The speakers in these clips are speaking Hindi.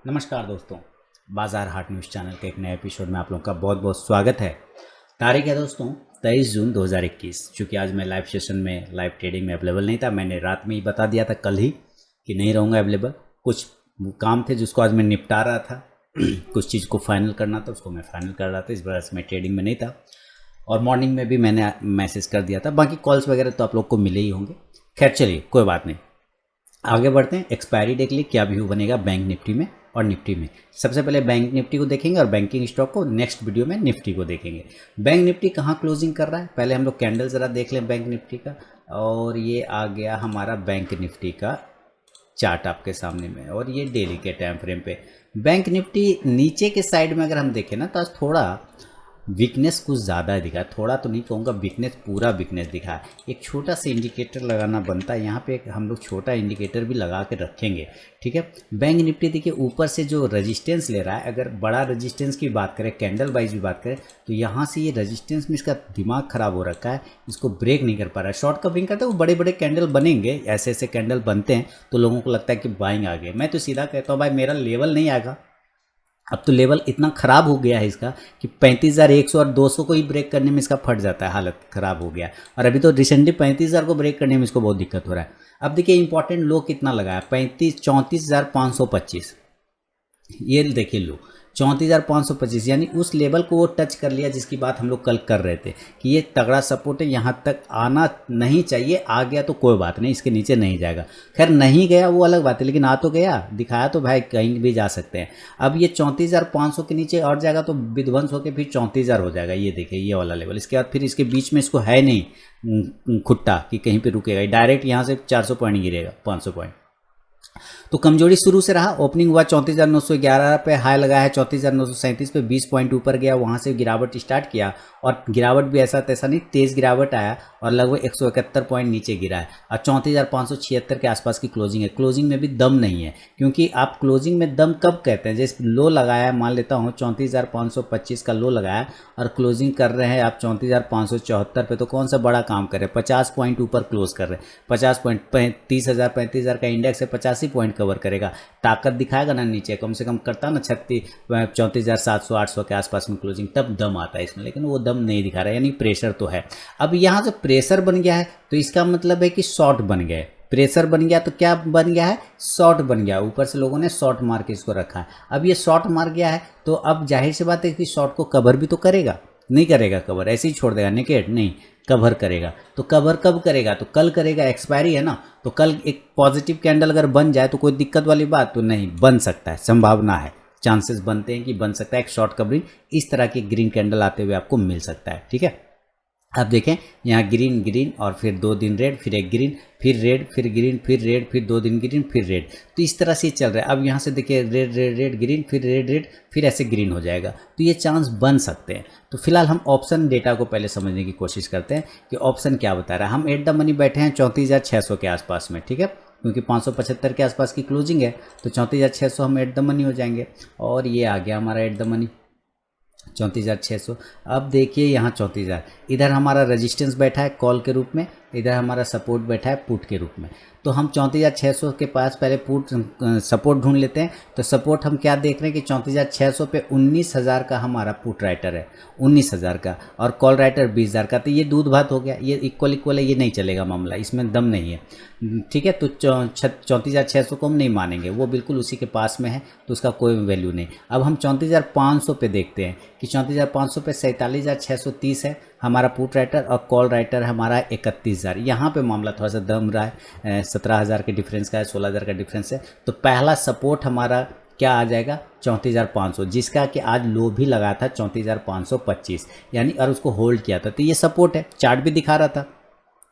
नमस्कार दोस्तों, बाजार हाट न्यूज़ चैनल के एक नए एपिसोड में आप लोगों का बहुत बहुत स्वागत है। तारीख है दोस्तों 23 जून 2021। चूँकि आज मैं लाइव सेशन में लाइव ट्रेडिंग में अवेलेबल नहीं था, मैंने रात में ही बता दिया था कल ही कि नहीं रहूँगा अवेलेबल। कुछ काम थे जिसको आज मैं निपटा रहा था कुछ चीज़ को फाइनल करना था, उसको मैं फाइनल कर रहा था, इस वजह से मैं ट्रेडिंग में नहीं था। और मॉर्निंग में भी मैंने मैसेज कर दिया था, बाकी कॉल्स वगैरह तो आप लोग को मिले ही होंगे। खैर चलिए, कोई बात नहीं, आगे बढ़ते हैं। एक्सपायरी डे के लिए क्या व्यू बनेगा बैंक निफ्टी में और निफ्टी में। सबसे पहले बैंक निफ्टी को देखेंगे और बैंकिंग स्टॉक को नेक्स्ट वीडियो में निफ्टी को देखेंगे। बैंक निफ्टी कहाँ क्लोजिंग कर रहा है, पहले हम लोग कैंडल ज़रा देख लें बैंक निफ्टी का। और ये आ गया हमारा बैंक निफ्टी का चार्ट आपके सामने में, और ये डेली के टाइम फ्रेम पे बैंक निफ्टी नीचे के साइड में अगर हम देखें ना, तो आज थोड़ा वीकनेस कुछ ज़्यादा दिखा है। थोड़ा तो नहीं कहूँगा, वीकनेस पूरा वीकनेस दिखा है। एक छोटा सा इंडिकेटर लगाना बनता है यहाँ पे, एक हम लोग छोटा इंडिकेटर भी लगा के रखेंगे, ठीक है। बैंक निफ्टी देखिए ऊपर से जो रेजिस्टेंस ले रहा है, अगर बड़ा रेजिस्टेंस की बात करें, कैंडल वाइज भी बात करें, तो यहाँ से ये रेजिस्टेंस में इसका दिमाग ख़राब हो रखा है, इसको ब्रेक नहीं कर पा रहा है। शॉर्ट कवरिंग करता है, वो बड़े बड़े कैंडल बनेंगे, ऐसे ऐसे कैंडल बनते हैं तो लोगों को लगता है कि बाइंग आ गए। मैं तो सीधा कहता हूँ भाई, मेरा लेवल नहीं आएगा। अब तो लेवल इतना ख़राब हो गया है इसका कि 35,100 और 200 को ही ब्रेक करने में इसका फट जाता है, हालत ख़राब हो गया। और अभी तो रिसेंटली 35,000 को ब्रेक करने में इसको बहुत दिक्कत हो रहा है। अब देखिए इंपॉर्टेंट लो कितना लगाया, 34,525। ये देखिए लो 34,525, यानी उस लेवल को वो टच कर लिया जिसकी बात हम लोग कल कर रहे थे कि ये तगड़ा सपोर्ट है, यहाँ तक आना नहीं चाहिए। आ गया तो कोई बात नहीं, इसके नीचे नहीं जाएगा। खैर नहीं गया वो अलग बात है, लेकिन आ तो गया, दिखाया तो भाई कहीं भी जा सकते हैं। अब ये 34,500 के नीचे और जाएगा तो विध्वंस होकर फिर 34,000 हो जाएगा। ये देखिए ये वाला लेवल, इसके बाद फिर इसके बीच में इसको है नहीं खुट्टा कि कहीं पर रुकेगा, डायरेक्ट यहाँ से 400 पॉइंट गिरेगा, 500 पॉइंट। तो कमजोरी शुरू से रहा। ओपनिंग हुआ 34,911 पे, हाई लगा है 34,937 पे, 20 पॉइंट ऊपर गया, वहां से गिरावट स्टार्ट किया। और गिरावट भी ऐसा तैसा नहीं, तेज गिरावट आया और लगभग 171 पॉइंट नीचे गिरा है। और 34,576 के आसपास की क्लोजिंग है। क्लोजिंग में भी दम नहीं है, क्योंकि आप क्लोजिंग में दम कब कहते हैं, जैसे लो लगाया, मान लेता हूँ 34,525 का लो लगाया और क्लोजिंग कर रहे हैं आप 34,574 पे, तो कौन सा बड़ा काम कर रहे हैं, 50 पॉइंट ऊपर क्लोज कर रहे हैं। 50 पॉइंट 35,000 का इंडेक्स है, 85 पॉइंट कवर करेगा, ताकत दिखाएगा ना नीचे, कम से कम करता ना 34,700 800 के आसपास में क्लोजिंग, तब दम आता है इसमें, लेकिन वो दम नहीं दिखा रहा है, यानी प्रेशर तो है। अब यहाँ से प्रेशर बन गया है तो इसका मतलब है कि शॉर्ट बन गया है। प्रेशर बन गया तो क्या बन गया है, शॉर्ट बन गया। ऊपर से लोगों ने शॉर्ट मार के इसको रखा है। अब ये शॉर्ट मार गया है तो अब जाहिर सी बात है कि शॉर्ट को कवर भी तो करेगा, नहीं करेगा कवर, ऐसे ही छोड़ देगा नेकेड, नहीं कवर करेगा। तो कवर कब करेगा, तो कल करेगा, एक्सपायरी है ना। तो कल एक पॉजिटिव कैंडल अगर बन जाए तो कोई दिक्कत वाली बात तो नहीं, बन सकता है, संभावना है, चांसेस बनते हैं कि बन सकता है। एक शॉर्ट कवरिंग इस तरह की ग्रीन कैंडल आते हुए आपको मिल सकता है, ठीक है। अब देखें यहाँ ग्रीन ग्रीन और फिर 2 दिन रेड, फिर एक ग्रीन, फिर रेड, फिर ग्रीन, फिर रेड, फिर 2 दिन ग्रीन, फिर रेड। तो इस तरह से चल रहा है। अब यहाँ से देखिए रेड रेड रेड ग्रीन, फिर रेड रेड, फिर ऐसे ग्रीन हो जाएगा। तो ये चांस बन सकते हैं। तो फिलहाल हम ऑप्शन डेटा को पहले समझने की कोशिश करते हैं कि ऑप्शन क्या बता रहा है। हम एट द मनी बैठे हैं 34,600 के आसपास में, ठीक है, क्योंकि 575 के आसपास की क्लोजिंग है, तो 34,600 हम एट द मनी हो जाएंगे। और ये आ गया हमारा एट द मनी 34,600। अब देखिए यहाँ 34,000, इधर हमारा रेजिस्टेंस बैठा है कॉल के रूप में, इधर हमारा सपोर्ट बैठा है पुट के रूप में। तो हम 34,600 के पास पहले पुट सपोर्ट ढूंढ लेते हैं। तो सपोर्ट हम क्या देख रहे हैं कि 34,600 पे 19,000 का हमारा पुट राइटर है, 19,000 का, और कॉल राइटर 20,000 का। तो ये दूध भात हो गया, ये इक्वल इक्वल है, ये नहीं चलेगा मामला, इसमें दम नहीं है, ठीक है। तो 34,600 को हम नहीं मानेंगे, वो बिल्कुल उसी के पास में है, तो उसका कोई वैल्यू नहीं। अब हम 34,500 पे देखते हैं कि 34,500 पे 47,630 है हमारा पुट राइटर, और कॉल राइटर हमारा 31,000। यहाँ पे मामला थोड़ा सा दम रहा है, 17,000 के डिफरेंस का है, 16,000 का डिफरेंस है। तो पहला सपोर्ट हमारा क्या आ जाएगा, 34,500, जिसका कि आज लो भी लगा था 34,525, यानी और उसको होल्ड किया था। तो ये सपोर्ट है, चार्ट भी दिखा रहा था,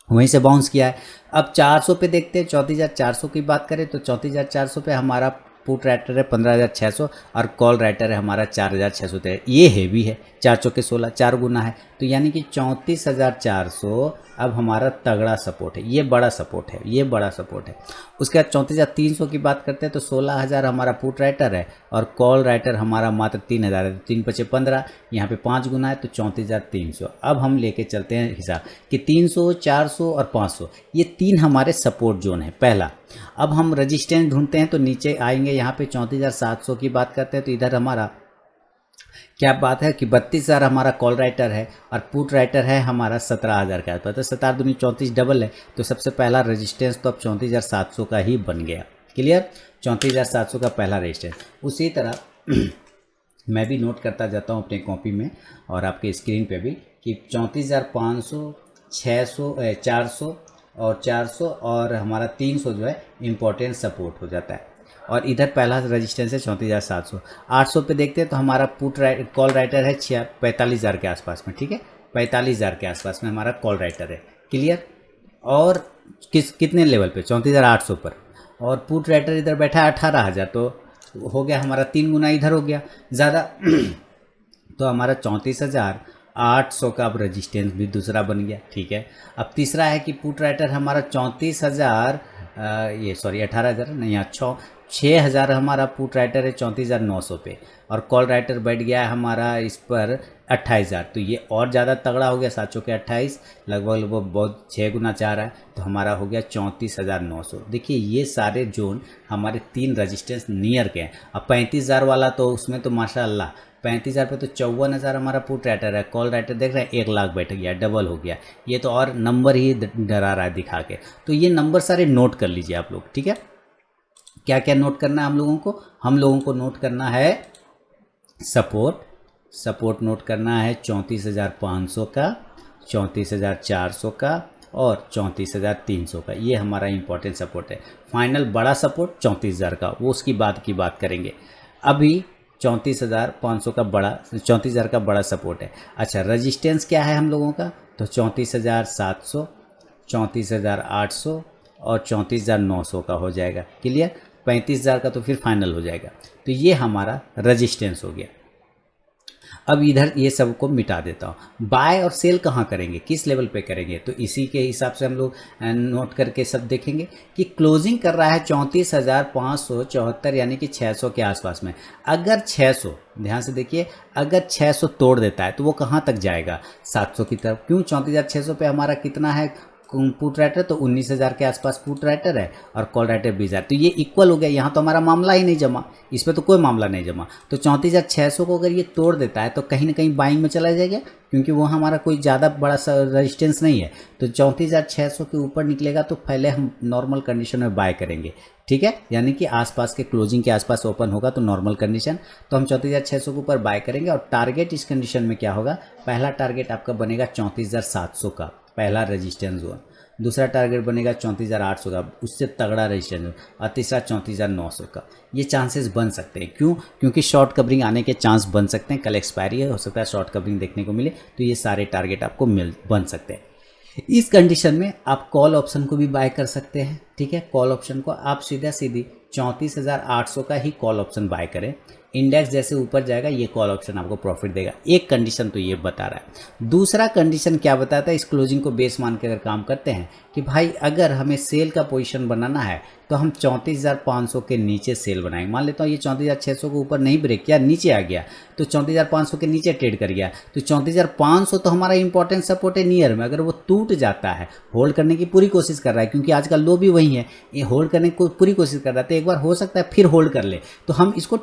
वहीं से बाउंस किया है। अब 400 पे देखते हैं, 34,400 की बात करें तो 34,400 पे हमारा पुट राइटर है 15,600 और कॉल राइटर है हमारा 4,613। ये हैवी है, 4 चौके 16, 4 गुना है। तो यानी कि 34,400 अब हमारा तगड़ा सपोर्ट है, ये बड़ा सपोर्ट है, ये बड़ा सपोर्ट है। उसके बाद 34,300 की बात करते हैं तो 16,000 हमारा पुट राइटर है और कॉल राइटर हमारा मात्र 3,000 है। 3 × 5 = 15, यहाँ पे 5 गुना है तो 34,300। अब हम लेके चलते हैं हिसाब कि 300, 400 और 500 ये 3 हमारे सपोर्ट जोन है पहला। अब हम रजिस्टेंस ढूंढते हैं तो नीचे आएंगे, यहाँ पे 34,700 की बात करते हैं तो इधर हमारा क्या बात है कि 32,000 हमारा कॉल राइटर है और पुट राइटर है हमारा 17,000 का। तो 17 दूनी 34 डबल है, तो सबसे पहला रेजिस्टेंस तो अब 34,700 का ही बन गया। क्लियर, 34,700 का पहला रेजिस्टेंस। उसी तरह मैं भी नोट करता जाता हूँ अपने कॉपी में और आपके स्क्रीन पे भी कि 34,500, 600, 400 और 400 और हमारा 300 जो है इम्पोर्टेंट सपोर्ट हो जाता है। और इधर पहला रेजिस्टेंस है 34,700। 800 पे देखते हैं तो हमारा कॉल राइटर है 45,000 के आसपास में, ठीक है, 45,000 के आसपास में हमारा कॉल राइटर है। क्लियर, और कितने लेवल पे, 34,800 पर, और पुट राइटर इधर बैठा है 18,000, तो हो गया हमारा 3 गुना इधर हो गया ज़्यादा तो हमारा 34,800 का अब रेजिस्टेंस भी दूसरा बन गया। ठीक है, अब तीसरा है कि पुट राइटर हमारा 34,000 18,000 नहीं, यहाँ 6,000 हमारा पुट राइटर है 34,900 पे, और कॉल राइटर बैठ गया है हमारा इस पर 28,000, तो ये और ज़्यादा तगड़ा हो गया। 7 के 28 लगभग बहुत 6 गुना 4 है, तो हमारा हो गया 34,900। देखिए ये सारे जोन हमारे 3 रजिस्टेंस नियर के हैं। अब 35,000 वाला तो उसमें तो माशाअल्लाह 35,000 पे तो 54,000 हमारा पुट राइटर है, कॉल राइटर देख रहे हैं 1 लाख बैठ गया, डबल हो गया। ये तो और नंबर ही डरा रहा है दिखा के। तो ये नंबर सारे नोट कर लीजिए आप लोग, ठीक है। क्या क्या नोट करना है हम लोगों को नोट करना है सपोर्ट नोट करना है 34,500 का, 34,400 का और 34,300 का। ये हमारा इंपॉर्टेंट सपोर्ट है। फाइनल बड़ा सपोर्ट 34,000 का, वो उसकी बात की बात करेंगे। अभी 34,500 का बड़ा, 34,000 का बड़ा सपोर्ट है। अच्छा, रजिस्टेंस क्या है हम लोगों का, तो 34,700, 34,800 और 34,900 का हो जाएगा। क्लियर, 35,000 का तो फिर फाइनल हो जाएगा। तो ये हमारा रजिस्टेंस हो गया। अब इधर ये सब को मिटा देता हूँ। बाय और सेल कहाँ करेंगे, किस लेवल पे करेंगे, तो इसी के हिसाब से हम लोग नोट करके सब देखेंगे कि क्लोजिंग कर रहा है 34,574 यानी कि 600 के आसपास में। अगर 600, ध्यान से देखिए, अगर 600 तोड़ देता है तो वो कहाँ तक जाएगा, 700 की तरफ। क्यों, 34,600 पे हमारा कितना है पुट राइटर, तो 19,000 के आसपास पुट राइटर है और कॉल राइटर 20,000, तो ये इक्वल हो गया। यहाँ तो हमारा मामला ही नहीं जमा, इस पर तो कोई मामला नहीं जमा। तो 34,600 को अगर ये तोड़ देता है तो कहीं ना कहीं बाइंग में चला जाएगा, क्योंकि वो हमारा कोई ज़्यादा बड़ा सा रेजिस्टेंस नहीं है। तो 34,600 के ऊपर निकलेगा तो पहले हम नॉर्मल कंडीशन में बाय करेंगे, ठीक है, यानी कि आसपास के क्लोजिंग के आसपास ओपन होगा तो नॉर्मल कंडीशन, तो हम 34,600 के ऊपर बाय करेंगे। और टारगेट इस कंडीशन में क्या होगा, पहला टारगेट आपका बनेगा 34,700 का, पहला रेजिस्टेंस जोन। दूसरा टारगेट बनेगा 34,800 का, उससे तगड़ा रेजिस्टेंस, और तीसरा 34,900 का। ये चांसेस बन सकते हैं, क्यों, क्योंकि शॉर्ट कवरिंग आने के चांस बन सकते हैं। कल एक्सपायरी है, हो सकता है शॉर्ट कवरिंग देखने को मिले, तो ये सारे टारगेट आपको बन सकते हैं। इस कंडीशन में आप कॉल ऑप्शन को भी बाय कर सकते हैं, ठीक है। कॉल ऑप्शन को आप सीधी 34,800 का ही कॉल ऑप्शन बाय करें। इंडेक्स जैसे ऊपर जाएगा ये कॉल ऑप्शन आपको प्रॉफिट देगा। एक कंडीशन तो ये बता रहा है। दूसरा कंडीशन क्या बताता है, इस क्लोजिंग को बेस मान के अगर काम करते हैं कि भाई अगर हमें सेल का पोजीशन बनाना है तो हम 34,500 के नीचे सेल बनाएंगे। मान लेता हूँ ये 34,600 के ऊपर नहीं ब्रेक किया, नीचे आ गया, तो 34,500 के नीचे ट्रेड कर गया, तो 34,500 तो हमारा इंपॉर्टेंट सपोर्ट है नियर में। अगर वो टूट जाता है, होल्ड करने की पूरी कोशिश कर रहा है, क्योंकि आज का लो भी वही है, ये होल्ड करने की पूरी कोशिश कर रहा है, तो एक बार हो सकता है फिर होल्ड कर ले, तो हम इसको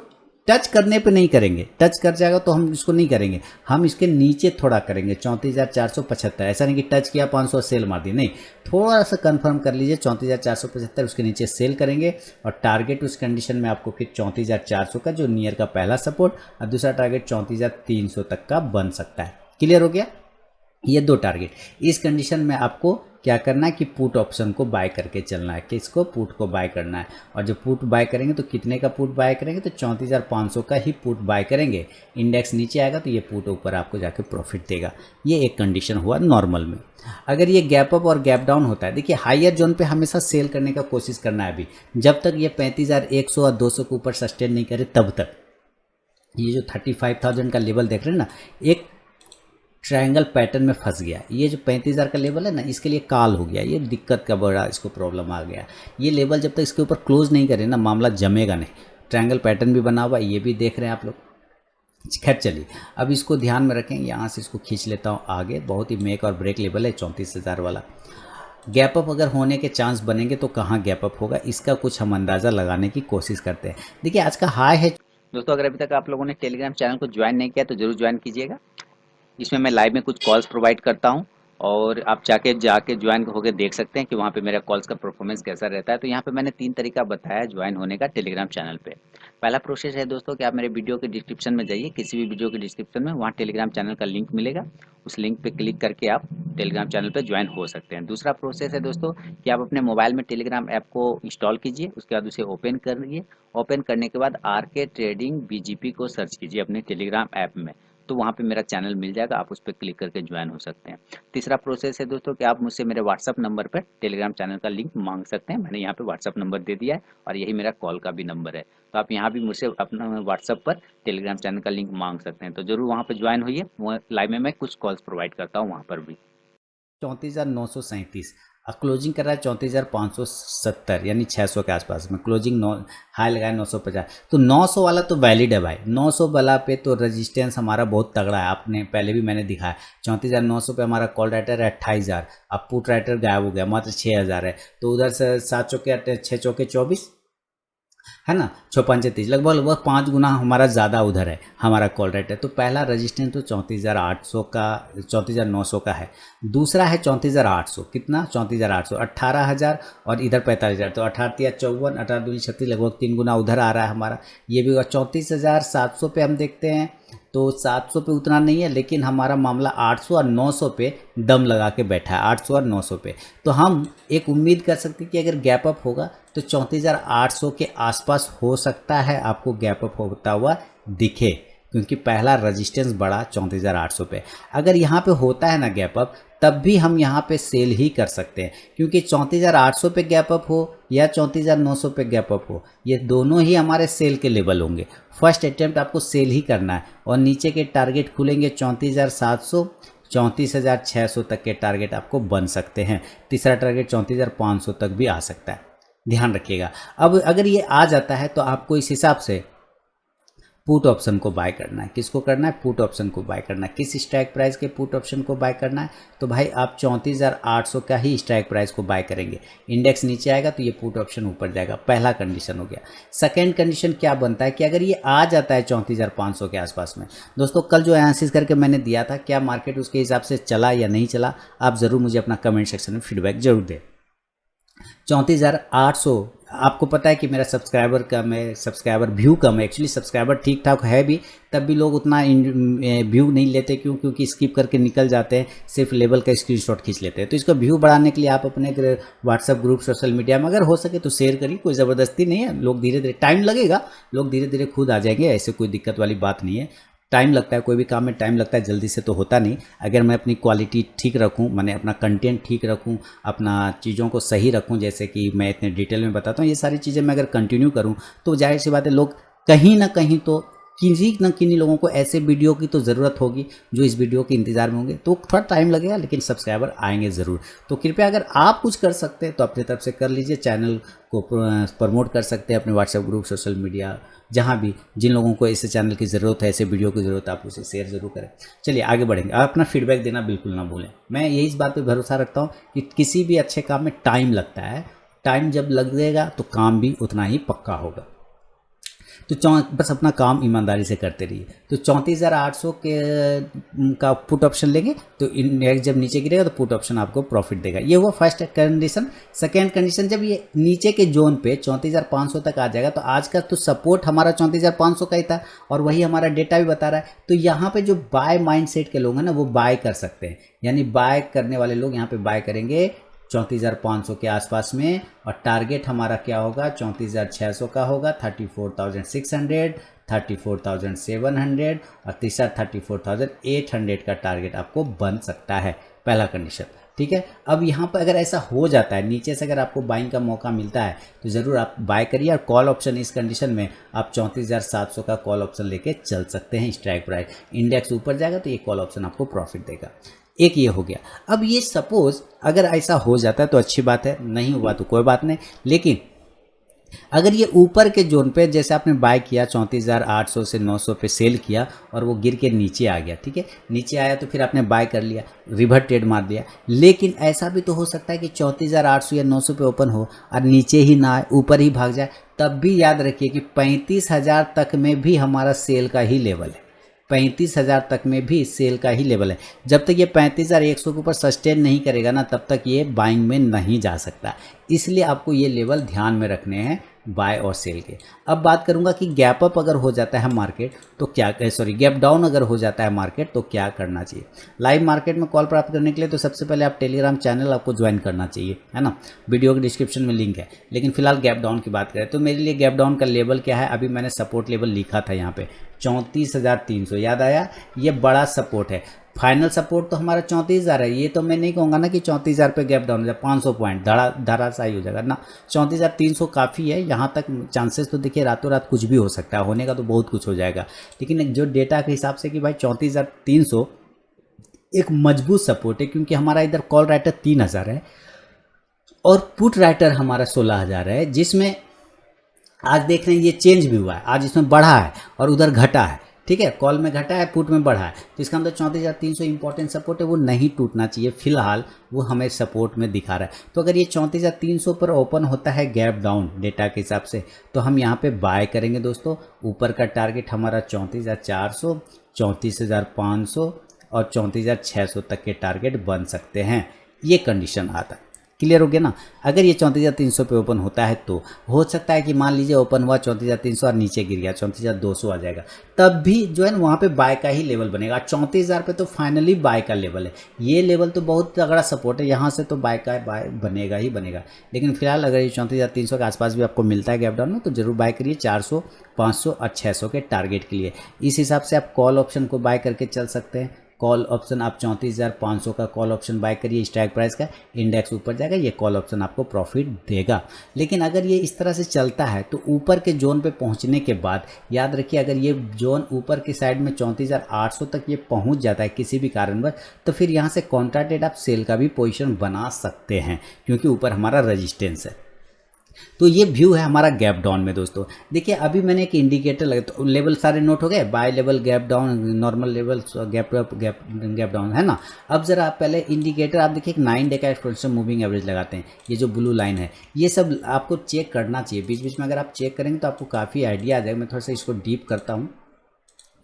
टच करने पे नहीं करेंगे। टच कर जाएगा तो हम इसको नहीं करेंगे, हम इसके नीचे थोड़ा करेंगे 34,475। ऐसा नहीं कि टच किया 500 सेल मार दी, नहीं, थोड़ा सा कंफर्म कर लीजिए 34,475 उसके नीचे सेल करेंगे। और टारगेट उस कंडीशन में आपको फिर 34,400 का जो नियर का पहला सपोर्ट, और दूसरा टारगेट 34,300 तक का बन सकता है। क्लियर हो गया, ये दो टारगेट। इस कंडीशन में आपको क्या करना है कि पुट ऑप्शन को बाय करके चलना है, किसको, पुट को बाय करना है। और जब पुट बाय करेंगे तो कितने का पुट बाय करेंगे, तो 34,500 का ही पुट बाय करेंगे। इंडेक्स नीचे आएगा तो ये पुट ऊपर आपको जाके प्रॉफिट देगा। ये एक कंडीशन हुआ नॉर्मल में। अगर ये गैप अप और गैप डाउन होता है, देखिए हायर जोन पे हमेशा सेल करने का कोशिश करना है। अभी जब तक ये 35,100 और 200 के ऊपर सस्टेन नहीं करे तब तक, ये जो 35,000 का लेवल देख रहे हैं ना, एक ट्रायंगल पैटर्न में फंस गया। ये जो 35,000 का लेवल है ना, इसके लिए काल हो गया, ये दिक्कत का बड़ा इसको प्रॉब्लम आ गया। ये लेवल जब तक इसके ऊपर क्लोज नहीं करे ना, मामला जमेगा नहीं। ट्रायंगल पैटर्न भी बना हुआ, ये भी देख रहे हैं आप लोग। खैर चलिए, अब इसको ध्यान में रखें, यहाँ से इसको खींच लेता हूँ आगे। बहुत ही मेक और ब्रेक लेवल है 34,000 वाला। गैप अप अगर होने के चांस बनेंगे तो कहाँ गैप अप होगा, इसका कुछ हम अंदाज़ा लगाने की कोशिश करते हैं। देखिए आज का हाई है दोस्तों, अगर अभी तक आप लोगों ने टेलीग्राम चैनल को ज्वाइन नहीं किया तो जरूर ज्वाइन कीजिएगा। इसमें मैं लाइव में कुछ कॉल्स प्रोवाइड करता हूं और आप जाके ज्वाइन होकर देख सकते हैं कि वहाँ पे मेरा कॉल्स का परफॉर्मेंस कैसा रहता है। तो यहाँ पे मैंने 3 तरीका बताया ज्वाइन होने का टेलीग्राम चैनल पे। पहला प्रोसेस है दोस्तों कि आप मेरे वीडियो के डिस्क्रिप्शन में जाइए, किसी भी वीडियो के डिस्क्रिप्शन में वहाँ टेलीग्राम चैनल का लिंक मिलेगा। उस लिंक पे क्लिक करके आप टेलीग्राम चैनल पे ज्वाइन हो सकते हैं। दूसरा प्रोसेस है दोस्तों कि आप अपने मोबाइल में टेलीग्राम ऐप को इंस्टॉल कीजिए, उसके बाद उसे ओपन करिए। ओपन करने के बाद आरके ट्रेडिंग बीजीपी को सर्च कीजिए अपने टेलीग्राम ऐप में, तो वहाँ पे मेरा चैनल मिल जाएगा, आप उस पर क्लिक करके ज्वाइन हो सकते हैं। तीसरा प्रोसेस है दोस्तों कि आप मुझसे मेरे व्हाट्सअप नंबर पर टेलीग्राम चैनल का लिंक मांग सकते हैं। मैंने यहाँ पे व्हाट्सअप नंबर दे दिया है और यही मेरा कॉल का भी नंबर है, तो आप यहाँ भी मुझसे अपना व्हाट्सअप पर टेलीग्राम चैनल का लिंक मांग सकते हैं। तो जरूर वहाँ पर ज्वाइन होइए, लाइव में मैं कुछ कॉल्स प्रोवाइड करता हूँ वहाँ पर भी। 34,937 और क्लोजिंग कर रहा है 34,570, यानी 600 के आसपास में क्लोजिंग। हाई लगाया 950, तो 900 वाला तो वैलिड है भाई। 900 वाला पे तो रेजिस्टेंस हमारा बहुत तगड़ा है, आपने पहले भी मैंने दिखाया। 34,900 पे हमारा कॉल राइटर है 28,000, अब पुट राइटर गायब हो गया, मात्र 6,000 है। तो उधर से 7 चौके 6 चौके 24 है ना, 6 5 30, लगभग 5 गुना हमारा ज़्यादा उधर है हमारा कॉल रेट है। तो पहला रजिस्टेंस तो 34,800 का, 34,900 का है। दूसरा है 34,800, कितना 34,800, 18,000 और इधर 45,000, तो 18 या 54, 18 दूनी 36, लगभग 3 गुना उधर आ रहा है हमारा। ये भी 34,700 पे हम देखते हैं, तो 700 पे उतना नहीं है, लेकिन हमारा मामला 800 और 900 पे दम लगा के बैठा है, 800 और 900 पे। तो हम एक उम्मीद कर सकते हैं कि अगर गैप अप होगा तो 34,800 के आसपास हो सकता है आपको गैप अप होता हुआ दिखे, क्योंकि पहला रेजिस्टेंस बढ़ा 34,800 पे। अगर यहाँ पे होता है ना गैप अप, तब भी हम यहाँ पे सेल ही कर सकते हैं, क्योंकि 34,800 पे गैप अप हो या 34,900 पे गैप अप हो, ये दोनों ही हमारे सेल के लेवल होंगे। फर्स्ट अटेम्प्ट आपको सेल ही करना है और नीचे के टारगेट खुलेंगे 34,700, 34,600 तक के टारगेट आपको बन सकते हैं। तीसरा टारगेट 34,500 तक भी आ सकता है, ध्यान रखिएगा। अब अगर ये आ जाता है तो आपको इस हिसाब से पुट ऑप्शन को बाय करना है। किसको करना है? पुट ऑप्शन को बाय करना है। किस स्ट्राइक प्राइस के पुट ऑप्शन को बाय करना है? तो भाई आप 34,800 का ही स्ट्राइक प्राइस को बाय करेंगे। इंडेक्स नीचे आएगा तो ये पुट ऑप्शन ऊपर जाएगा, पहला कंडीशन हो गया। सेकेंड कंडीशन क्या बनता है कि अगर ये आ जाता है 34,500 के आसपास में, दोस्तों कल जो एनालिसिस करके मैंने दिया था, क्या मार्केट उसके हिसाब से चला या नहीं चला, आप ज़रूर मुझे अपना कमेंट सेक्शन में फीडबैक जरूर दें। 34,800, आपको पता है कि मेरा सब्सक्राइबर कम है, सब्सक्राइबर व्यू कम है। एक्चुअली सब्सक्राइबर ठीक ठाक है भी, तब भी लोग उतना व्यू नहीं लेते। क्यों? क्योंकि स्किप करके निकल जाते हैं, सिर्फ लेवल का स्क्रीनशॉट खींच लेते हैं। तो इसका व्यू बढ़ाने के लिए आप अपने व्हाट्सएप ग्रुप, सोशल मीडिया में अगर हो सके तो शेयर करिए, कोई ज़बरदस्ती नहीं है। लोग धीरे धीरे, टाइम लगेगा, लोग धीरे धीरे खुद आ जाएंगे, ऐसे कोई दिक्कत वाली बात नहीं है। टाइम लगता है, कोई भी काम में टाइम लगता है, जल्दी से तो होता नहीं। अगर मैं अपनी क्वालिटी ठीक रखूं, मैंने अपना कंटेंट ठीक रखूं, अपना चीज़ों को सही रखूं, जैसे कि मैं इतने डिटेल में बताता हूं, ये सारी चीज़ें मैं अगर कंटिन्यू करूं तो जाहिर सी बात है लोग कहीं ना कहीं तो, किसी न किन्हीं लोगों को ऐसे वीडियो की तो ज़रूरत होगी जो इस वीडियो के इंतज़ार में होंगे। तो थोड़ा टाइम लगेगा, लेकिन सब्सक्राइबर आएंगे ज़रूर। तो कृपया अगर आप कुछ कर सकते हैं तो अपनी तरफ से कर लीजिए, चैनल को प्रमोट कर सकते हैं अपने व्हाट्सएप ग्रुप, सोशल मीडिया, जहाँ भी जिन लोगों को ऐसे चैनल की ज़रूरत है, ऐसे वीडियो की ज़रूरत है, आप उसे शेयर ज़रूर करें। चलिए आगे बढ़ेंगे। आप अपना फीडबैक देना बिल्कुल ना भूलें। मैं यही इस बात पे भरोसा रखता हूँ कि किसी भी अच्छे काम में टाइम लगता है, टाइम जब लगेगा तो काम भी उतना ही पक्का होगा। तो बस अपना काम ईमानदारी से करते रहिए। तो 34,800 के का पुट ऑप्शन लेंगे तो इंडेक्स जब नीचे गिरेगा तो पुट ऑप्शन आपको प्रॉफिट देगा। ये हुआ फर्स्ट कंडीशन। सेकेंड कंडीशन, जब ये नीचे के जोन पे 34,500 तक आ जाएगा, तो आज का तो सपोर्ट हमारा 34,500 का ही था और वही हमारा डेटा भी बता रहा है। तो यहाँ पे जो बाय माइंडसेट के लोग हैं ना, वो बाय कर सकते हैं, यानी बाय करने वाले लोग यहाँ पे बाय करेंगे 34,500 के आसपास में। और टारगेट हमारा क्या होगा? 34,600 का होगा, 34,600, 34,700 और तीसरा 34,800 का टारगेट आपको बन सकता है, पहला कंडीशन। ठीक है। अब यहाँ पर अगर ऐसा हो जाता है, नीचे से अगर आपको बाइंग का मौका मिलता है तो ज़रूर आप बाय करिए। और कॉल ऑप्शन इस कंडीशन में आप 34,700 का कॉल ऑप्शन लेके चल सकते हैं। स्ट्राइक प्राइस इंडेक्स ऊपर जाएगा तो ये कॉल ऑप्शन आपको प्रॉफिट देगा। एक ये हो गया। अब ये सपोज अगर ऐसा हो जाता है तो अच्छी बात है, नहीं हुआ तो कोई बात नहीं। लेकिन अगर ये ऊपर के जोन पे जैसे आपने बाय किया 34,800 से 900 पे सेल किया और वो गिर के नीचे आ गया, ठीक है, नीचे आया तो फिर आपने बाय कर लिया, रिवर्स ट्रेड मार दिया। लेकिन ऐसा भी तो हो सकता है कि 34,800 या 900 पे ओपन हो और नीचे ही ना आए, ऊपर ही भाग जाए। तब भी याद रखिए कि 35,000 तक में भी हमारा सेल का ही लेवल है। 35,000 तक में भी सेल का ही लेवल है। जब तक ये 35,100 के ऊपर सस्टेन नहीं करेगा ना, तब तक ये बाइंग में नहीं जा सकता। इसलिए आपको ये लेवल ध्यान में रखने हैं बाय और सेल के। अब बात करूंगा कि गैप अप अगर हो जाता है मार्केट तो क्या, सॉरी गैप डाउन अगर हो जाता है मार्केट तो क्या करना चाहिए। लाइव मार्केट में कॉल प्राप्त करने के लिए तो सबसे पहले आप टेलीग्राम चैनल आपको ज्वाइन करना चाहिए, है ना, वीडियो के डिस्क्रिप्शन में लिंक है। लेकिन फिलहाल गैप डाउन की बात करें तो मेरे लिए गैप डाउन का लेवल क्या है, अभी मैंने सपोर्ट लेवल लिखा था यहाँ पे 34,300, याद आया, ये बड़ा सपोर्ट है। फाइनल सपोर्ट तो हमारा 34,000 है। ये तो मैं नहीं कहूँगा ना कि 34,000 पे गैप डाउन हो जाए, 500 पॉइंट धड़ाशायी हो जाएगा ना। 34,300 काफ़ी है। यहाँ तक चांसेस तो देखिए रातों रात कुछ भी हो सकता है, होने का तो बहुत कुछ हो जाएगा। लेकिन जो डेटा के हिसाब से कि भाई 34,300 एक मजबूत सपोर्ट है, क्योंकि हमारा इधर कॉल राइटर 3,000 है और पुट राइटर हमारा 16,000 है, जिसमें आज देख रहे हैं ये चेंज भी हुआ है, आज इसमें बढ़ा है और उधर घटा है, ठीक है, कॉल में घटा है, पुट में बढ़ा है। तो इसका मतलब 34,300 इंपॉर्टेंट सपोर्ट है, वो नहीं टूटना चाहिए। फिलहाल वो हमें सपोर्ट में दिखा रहा है। तो अगर ये 34,300 पर ओपन होता है गैप डाउन डेटा के हिसाब से, तो हम यहाँ पे बाय करेंगे दोस्तों। ऊपर का टारगेट हमारा 34,400, 34,500 और 34,600 तक के टारगेट बन सकते हैं। ये कंडीशन आता है। क्लियर हो गया ना। अगर ये 34,300 पे ओपन होता है तो हो सकता है कि मान लीजिए ओपन हुआ 34,300 और नीचे गिर गया 34,200 आ जाएगा, तब भी जो है ना वहाँ पे बाय का ही लेवल बनेगा। 34,000 पे तो फाइनली बाय का लेवल है। ये लेवल तो बहुत तगड़ा सपोर्ट है, यहाँ से तो बाय का बाय बनेगा ही बनेगा। लेकिन फिलहाल अगर ये 34,300 के आसपास भी आपको मिलता है गैप डाउन में तो जरूर बाय करिए 400, 500 और 600 के टारगेट के लिए। इस हिसाब से आप कॉल ऑप्शन को बाय करके चल सकते हैं। कॉल ऑप्शन आप 34,500 का कॉल ऑप्शन बाय करिए, स्ट्राइक प्राइस का, इंडेक्स ऊपर जाएगा, ये कॉल ऑप्शन आपको प्रॉफिट देगा। लेकिन अगर ये इस तरह से चलता है तो ऊपर के जोन पे पहुंचने के बाद याद रखिए, अगर ये जोन ऊपर की साइड में 34,800 तक ये पहुंच जाता है किसी भी कारणवश, तो फिर यहाँ से कॉन्ट्राटेड आप सेल का भी पोजीशन बना सकते हैं, क्योंकि ऊपर हमारा रेजिस्टेंस है। तो ये व्यू है हमारा गैप डाउन में दोस्तों। देखिए अभी मैंने एक इंडिकेटर लगा, तो लेवल सारे नोट हो गए, buy level, gap down, normal level, gap up, gap down, है ना। अब जरा आप पहले इंडिकेटर आप देखिए, एक 9 डे का एक्सपोनेंशियल मूविंग एवरेज लगाते हैं, ये जो ब्लू लाइन है, ये सब आपको चेक करना चाहिए। बीच बीच में अगर आप चेक करेंगे तो आपको काफ़ी आइडिया आ जाएगा। मैं थोड़ा सा इसको डीप करता हूँ।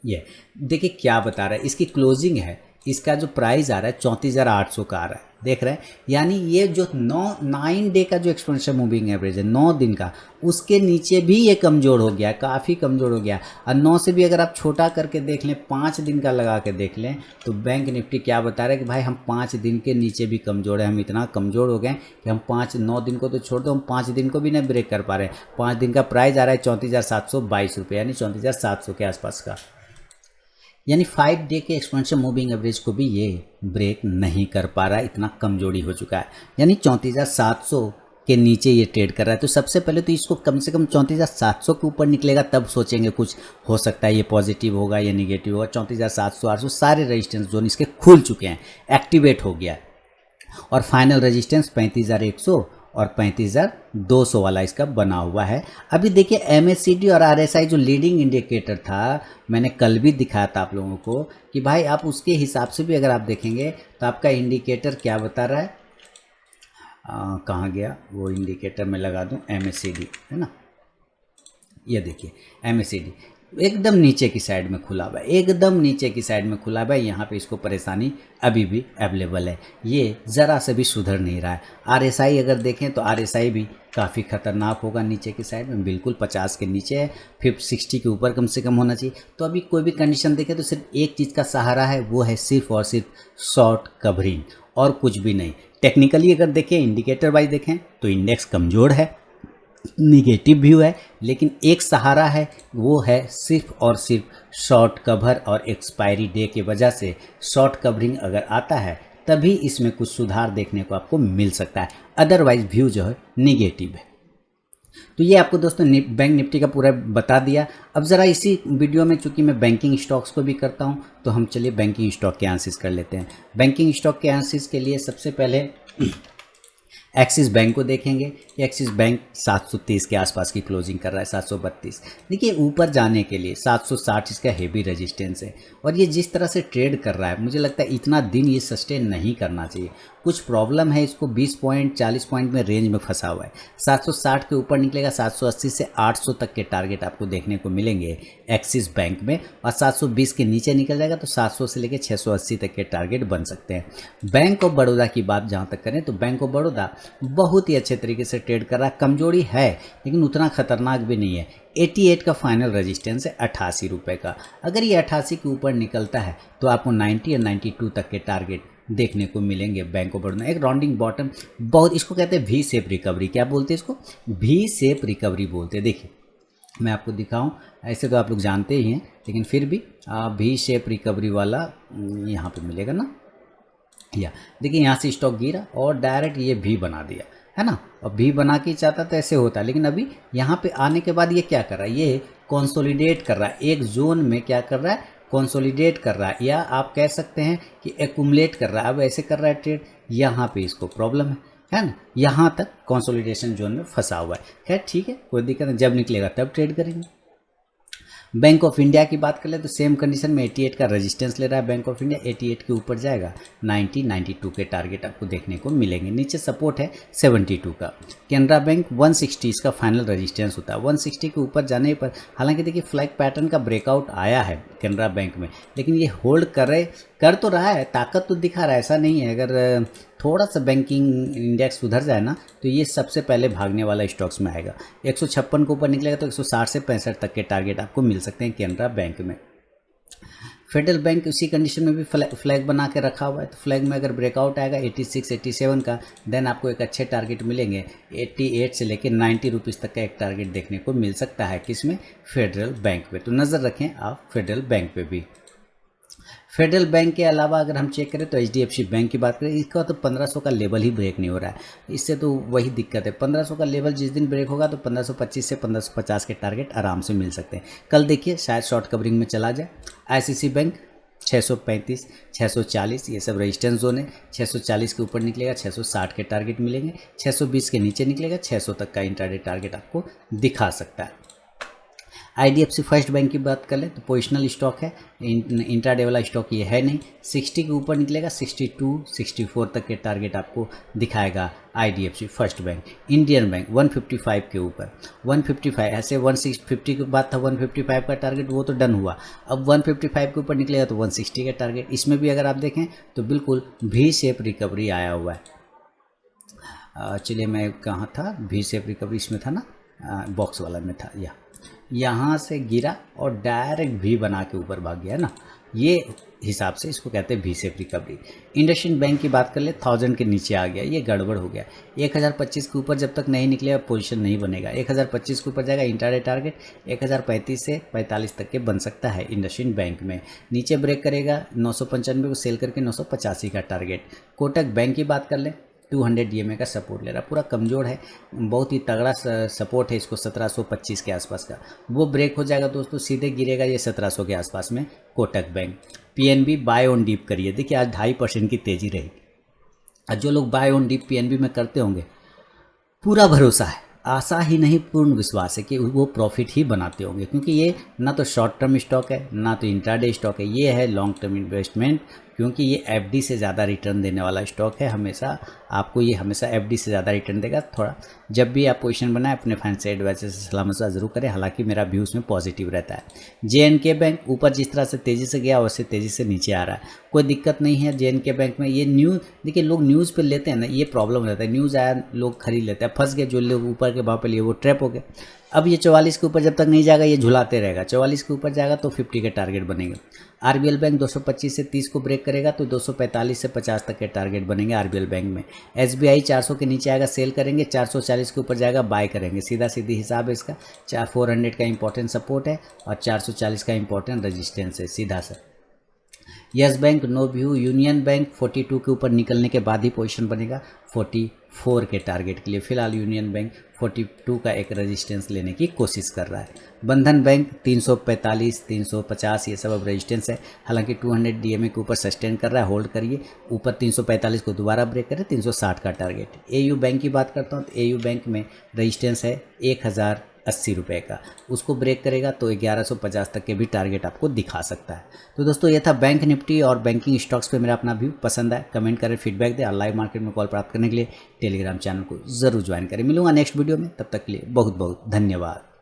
ये देखिए क्या बता रहा है, इसकी क्लोजिंग है, इसका जो प्राइस आ रहा है 34,800 का आ रहा है, देख रहे हैं। यानी ये जो 9 डे का जो एक्सपोनेंशियल मूविंग एवरेज है 9 दिन का, उसके नीचे भी ये कमज़ोर हो गया, काफ़ी कमज़ोर हो गया। और 9 से भी अगर आप छोटा करके देख लें, 5 दिन का लगा के देख लें, तो बैंक निफ्टी क्या बता रहा है कि भाई हम 5 दिन के नीचे भी कमज़ोर है। हम इतना कमज़ोर हो गए कि हम 9 दिन को तो छोड़ दो, हम 5 दिन को भी नहीं ब्रेक कर पा रहे हैं। 5 दिन का प्राइस आ रहा है 34,722 रुपये, यानी 34,700 के आसपास का। यानी 5 डे के एक्सपोनेंशियल मूविंग एवरेज को भी ये ब्रेक नहीं कर पा रहा है, इतना कमजोरी हो चुका है। यानी 34,700 के नीचे ये ट्रेड कर रहा है। तो सबसे पहले तो इसको कम से कम 34,700 के ऊपर निकलेगा, तब सोचेंगे कुछ हो सकता है ये पॉजिटिव होगा या निगेटिव होगा। 34,700, 800 सारे रेजिस्टेंस जोन इसके खुल चुके हैं, एक्टिवेट हो गया है। और फाइनल रेजिस्टेंस 35,100 और 35,200 वाला इसका बना हुआ है। अभी देखिए MACD और RSI जो लीडिंग इंडिकेटर था, मैंने कल भी दिखाया था आप लोगों को कि भाई आप उसके हिसाब से भी अगर आप देखेंगे तो आपका इंडिकेटर क्या बता रहा है, कहाँ गया वो इंडिकेटर, मैं लगा दूं MACD, है ना। ये देखिए MACD एकदम नीचे की साइड में खुला हुआ है, एकदम नीचे की साइड में खुला हुआ है। यहाँ पे इसको परेशानी अभी भी अवेलेबल है, ये ज़रा से भी सुधर नहीं रहा है। RSI अगर देखें तो RSI भी काफ़ी ख़तरनाक होगा, नीचे की साइड में बिल्कुल 50 के नीचे है, फिर 60 के ऊपर कम से कम होना चाहिए। तो अभी कोई भी कंडीशन देखें तो सिर्फ एक चीज़ का सहारा है, वो है सिर्फ और सिर्फ शॉर्ट कवरिंग, और कुछ भी नहीं। टेक्निकली अगर देखें, इंडिकेटर वाइज देखें तो इंडेक्स कमज़ोर है, निगेटिव व्यू है, लेकिन एक सहारा है, वो है सिर्फ और सिर्फ शॉर्ट कवर। और एक्सपायरी डे की वजह से शॉर्ट कवरिंग अगर आता है तभी इसमें कुछ सुधार देखने को आपको मिल सकता है, अदरवाइज व्यू जो है निगेटिव है। तो ये आपको दोस्तों बैंक निफ्टी का पूरा बता दिया। अब ज़रा इसी वीडियो में चूंकि मैं बैंकिंग स्टॉक्स को भी करता हूँ, तो हम चलिए बैंकिंग स्टॉक के एनालिसिस कर लेते हैं। बैंकिंग स्टॉक के एनालिसिस के लिए सबसे पहले एक्सिस बैंक को देखेंगे। एक्सिस बैंक 730 के आसपास की क्लोजिंग कर रहा है, 732। देखिए ऊपर जाने के लिए 760 इसका हेवी रेजिस्टेंस है, और ये जिस तरह से ट्रेड कर रहा है मुझे लगता है इतना दिन ये सस्टेन नहीं करना चाहिए। कुछ प्रॉब्लम है, इसको 20 पॉइंट 40 पॉइंट में रेंज में फंसा हुआ है। 760 के ऊपर निकलेगा, 780 से 800 तक के टारगेट आपको देखने को मिलेंगे एक्सिस बैंक में, और 720 के नीचे निकल जाएगा तो 700 से लेकर 680 तक के टारगेट बन सकते हैं। बैंक ऑफ बड़ौदा की बात जहाँ तक करें तो बैंक ऑफ बड़ौदा बहुत ही अच्छे तरीके से ट्रेड कर रहा है। कमजोरी है लेकिन उतना खतरनाक भी नहीं है। 88 का फाइनल रेजिस्टेंस है 88 रुपये का। अगर ये 88 के ऊपर निकलता है तो आपको 90 और 92 तक के टारगेट देखने को मिलेंगे बैंक ऑफ बड़ौदा। एक राउंडिंग बॉटम, बहुत इसको कहते हैं वी शेप रिकवरी। क्या बोलते हैं इसको? वी शेप रिकवरी बोलते हैं। देखिए मैं आपको दिखाऊं, ऐसे तो आप लोग जानते ही हैं लेकिन फिर भी वी शेप रिकवरी वाला यहाँ पे मिलेगा ना। या देखिए यहाँ से स्टॉक गिरा और डायरेक्ट ये भी बना दिया है ना, और भी बना के चाहता तो ऐसे होता, लेकिन अभी यहाँ पे आने के बाद ये क्या कर रहा है, ये कंसोलिडेट कर रहा है एक जोन में। क्या कर रहा है? कंसोलिडेट कर रहा है, या आप कह सकते हैं कि एक्यूमुलेट कर रहा है। अब ऐसे कर रहा है ट्रेड, यहाँ पे इसको प्रॉब्लम है ना, यहाँ तक कंसोलिडेशन जोन में फंसा हुआ है। खैर ठीक है, कोई दिक्कत नहीं, जब निकलेगा तब ट्रेड करेंगे। बैंक ऑफ इंडिया की बात कर ले तो सेम कंडीशन में 88 का रेजिस्टेंस ले रहा है बैंक ऑफ इंडिया। 88 के ऊपर जाएगा, 90 92 के टारगेट आपको देखने को मिलेंगे। नीचे सपोर्ट है 72 का। कैनरा बैंक 160 इसका फाइनल रेजिस्टेंस होता है। 160 के ऊपर जाने पर, हालांकि देखिए फ्लैग पैटर्न का ब्रेकआउट आया है कैनरा बैंक में, लेकिन ये होल्ड कर तो रहा है, ताकत तो दिखा रहा है, ऐसा नहीं है। अगर थोड़ा सा बैंकिंग इंडेक्स सुधर जाए ना तो ये सबसे पहले भागने वाला स्टॉक्स में आएगा। 156 के ऊपर निकलेगा तो 160 से 65 तक के टारगेट आपको मिल सकते हैं कैनरा बैंक में। फेडरल बैंक उसी कंडीशन में भी फ्लैग बना के रखा हुआ है, तो फ्लैग में अगर ब्रेकआउट आएगा 86 87 का, देन आपको एक अच्छे टारगेट मिलेंगे। 88 से लेकर 90 रुपीज़ तक का एक टारगेट देखने को मिल सकता है। किसमें? फेडरल बैंक पे। तो नज़र रखें आप फेडरल बैंक पे भी। फेडरल बैंक के अलावा अगर हम चेक करें तो एचडीएफसी बैंक की बात करें, इसका तो 1500 का लेवल ही ब्रेक नहीं हो रहा है। इससे तो वही दिक्कत है, 1500 का लेवल जिस दिन ब्रेक होगा तो 1525 से 1550 के टारगेट आराम से मिल सकते हैं। कल देखिए शायद शॉर्ट कवरिंग में चला जाए। आईसीसी बैंक 635 640 ये सब रेजिस्टेंस जोन है। 640 के ऊपर निकलेगा 660 के टारगेट मिलेंगे। 620 के नीचे निकलेगा 600 तक का इंट्राडे टारगेट आपको दिखा सकता है। आईडीएफसी फर्स्ट बैंक की बात कर ले तो पोजिशनल स्टॉक है, इंट्राडे वाला स्टॉक ये है नहीं। 60 के ऊपर निकलेगा 62 64 तक के टारगेट आपको दिखाएगा IDFC first bank. Indian bank 155 के ऊपर 155, ऐसे 150 की बात था, 155 का टारगेट वो तो डन हुआ। अब 155 के ऊपर निकलेगा तो 160 का टारगेट। इसमें भी अगर आप देखें तो बिल्कुल भी शेप रिकवरी आया हुआ है। चलिए मैं कहाँ था, भी शेप रिकवरी इसमें था ना, बॉक्स वाला में था। यहाँ से गिरा और डायरेक्ट भी बना के ऊपर भाग गया ना, ये हिसाब से इसको कहते हैं भी शेप रिकवरी। इंडसइंड बैंक की बात कर ले 1000 के नीचे आ गया, ये गड़बड़ हो गया। 1025 के ऊपर जब तक नहीं निकलेगा पोजीशन नहीं बनेगा। 1025 के ऊपर जाएगा इंट्राडे टारगेट 1035 से 45 तक के बन सकता है इंडसइंड बैंक में। नीचे ब्रेक करेगा 995 को सेल करके 985 का टारगेट। कोटक बैंक की बात कर ले 200 DMA का सपोर्ट ले रहा, पूरा कमज़ोर है, बहुत ही तगड़ा सपोर्ट है इसको 1725 के आसपास का। वो ब्रेक हो जाएगा दोस्तों, सीधे गिरेगा ये 1700 के आसपास में Kotak bank. PNB buy on dip करिए, देखिए आज 2.5% की तेज़ी रही। आज जो लोग बाय ऑन डीप PNB में करते होंगे, पूरा भरोसा है, आशा ही नहीं पूर्ण विश्वास है कि वो प्रॉफिट ही बनाते होंगे, क्योंकि ये ना तो शॉर्ट टर्म स्टॉक है ना तो इंट्राडे स्टॉक है, ये है लॉन्ग टर्म इन्वेस्टमेंट। क्योंकि ये FD से ज़्यादा रिटर्न देने वाला स्टॉक है, हमेशा आपको ये हमेशा FD से ज़्यादा रिटर्न देगा। थोड़ा जब भी आप पोजीशन बनाएं अपने फाइनेंशियल एडवाइजर से सलाह मशवरा जरूर करें, हालांकि मेरा व्यू उसमें पॉजिटिव रहता है। JNK बैंक ऊपर जिस तरह से तेज़ी से गया वैसे तेज़ी से नीचे आ रहा है, कोई दिक्कत नहीं है JNK बैंक में। ये न्यूज़ देखिए, लोग न्यूज़ पर लेते हैं ना, ये प्रॉब्लम रहता है, न्यूज़ आया लोग खरीद लेते हैं, फंस गए। जो लोग ऊपर के भाव पे लिए वो ट्रैप हो गए। अब ये 44 के ऊपर जब तक नहीं जाएगा ये झुलाते रहेगा, 44 के ऊपर जाएगा तो 50 के टारगेट बनेंगे। RBL बैंक 225 से 30 को ब्रेक करेगा तो 245 से 50 तक के टारगेट बनेंगे RBL बैंक में। SBI 400 के नीचे आएगा सेल करेंगे, 440 के ऊपर जाएगा बाय करेंगे। सीधा सीधी हिसाब है इसका, 400 का इंपॉर्टेंट सपोर्ट है और 440 का इंपॉर्टेंट रेजिस्टेंस है, सीधा सा। Yes Bank no view. Union Bank 42 के ऊपर निकलने के बाद ही पोजीशन बनेगा 44 के टारगेट के लिए। फिलहाल यूनियन बैंक 42 का एक रेजिस्टेंस लेने की कोशिश कर रहा है। बंधन बैंक 345 350 ये सब अब रेजिस्टेंस है। हालांकि 200 DMA के ऊपर सस्टेन कर रहा है, होल्ड करिए। ऊपर 345 को दोबारा ब्रेक करे 360 का टारगेट। AU बैंक की बात करता हूँ तो AU बैंक में रेजिस्टेंस है 1080 रुपये का, उसको ब्रेक करेगा तो 1150 तक के भी टारगेट आपको दिखा सकता है। तो दोस्तों ये था बैंक निफ्टी और बैंकिंग स्टॉक्स पे मेरा अपना व्यू। पसंद आए कमेंट करें, फीडबैक दें और लाइव मार्केट में कॉल प्राप्त करने के लिए टेलीग्राम चैनल को जरूर ज्वाइन करें। मिलूंगा नेक्स्ट वीडियो में, तब तक के लिए बहुत बहुत धन्यवाद।